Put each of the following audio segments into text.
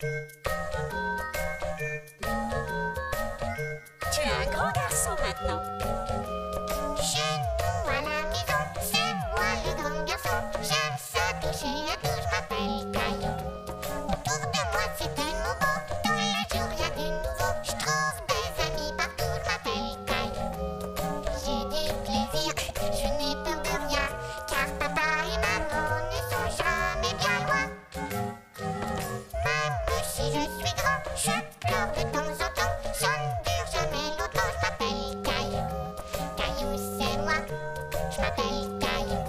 Tu es un grand garçon maintenant. Chez nous à la maison, c'est moi le grand garçon. J'aime s'attacher à tout, je m'appelle Caillou. Autour de moi c'est tellement beau, tous les jours y a du nouveau. Je trouve des amis partout, je m'appelle Caillou. J'ai du plaisir, je n'ai peur de rien, car papa et maman ne sont jamais bien loin. Même si je suis grand, je pleure de temps en temps, ça ne dure jamais longtemps, je m'appelle Caillou. Caillou c'est moi, je m'appelle Caillou.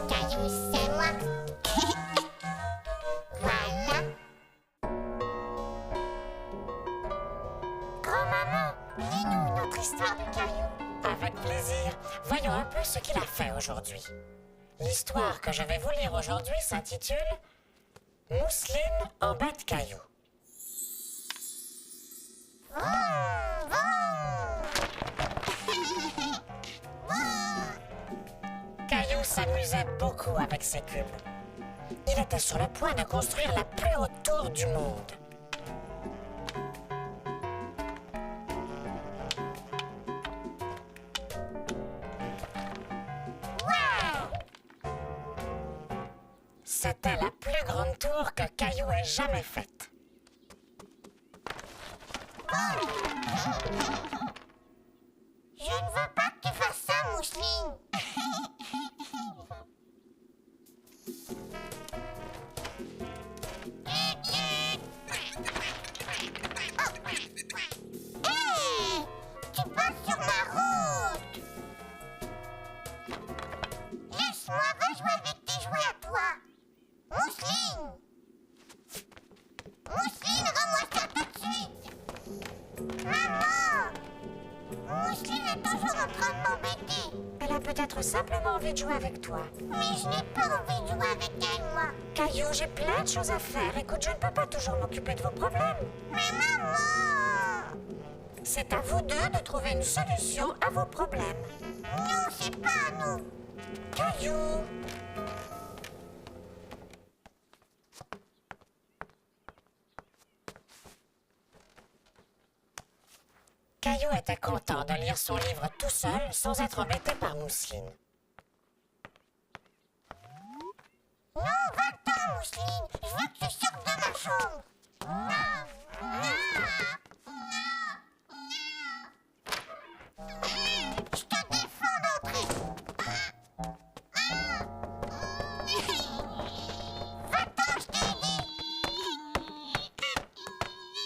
Caillou c'est moi. Voilà. Grand-maman, lis-nous notre histoire de Caillou. Avec plaisir. Voyons un peu ce qu'il a fait aujourd'hui. L'histoire que je vais vous lire aujourd'hui s'intitule Mousseline en bas de caillou. Caillou s'amusait beaucoup avec ses cubes. Il était sur le point de construire la plus haute tour du monde. C'était la plus grande tour que Caillou ait jamais faite. Je ne veux pas que tu fasses ça, Mousseline. Hey, tu passes sur ma route. Laisse-moi, va jouer avec tes jouets à toi. Mousseline. Mousseline, rends-moi ça tout de suite. Maman. Mousseline est toujours en train de m'embêter. Elle a peut-être simplement envie de jouer avec toi. Mais je n'ai pas envie de jouer avec elle, moi. Caillou, j'ai plein de choses à faire. Écoute, je ne peux pas toujours m'occuper de vos problèmes. Mais maman. C'est à vous deux de trouver une solution à vos problèmes. Non, c'est pas à nous. Caillou! Caillou était content de lire son livre tout seul sans être embêté par Mousseline. Non, va-t'en, Mousseline. Je veux que tu sortes de ma chambre. Non, non, non. Je te défends d'entrer. Va-t'en, je t'ai dit.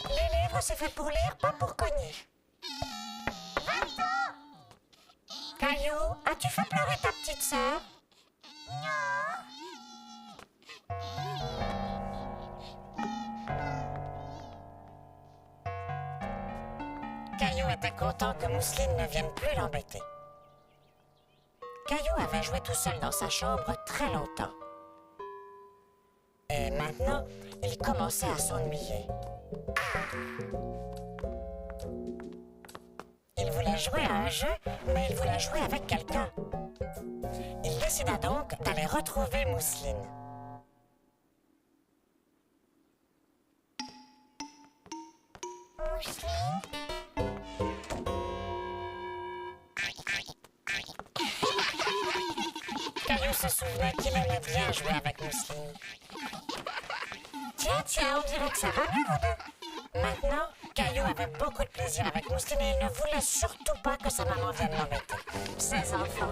Les livres, c'est fait pour lire, pas pour cogner. Va-t'en. Caillou, as-tu fait pleurer ta petite sœur? Non. Caillou était content que Mousseline ne vienne plus l'embêter. Caillou avait joué tout seul dans sa chambre très longtemps. Et maintenant, il commençait à s'ennuyer. Il voulait jouer à un jeu, mais il voulait jouer avec quelqu'un. Il décida donc d'aller retrouver Mousseline. Mousseline. Caillou se souvenait qu'il aimait bien jouer avec Mousseline. Tiens, on dirait que ça va mieux, vous deux. Maintenant, Caillou avait beaucoup de plaisir avec Mousseline et il ne voulait surtout pas que sa maman vienne l'embêter. Ses enfants.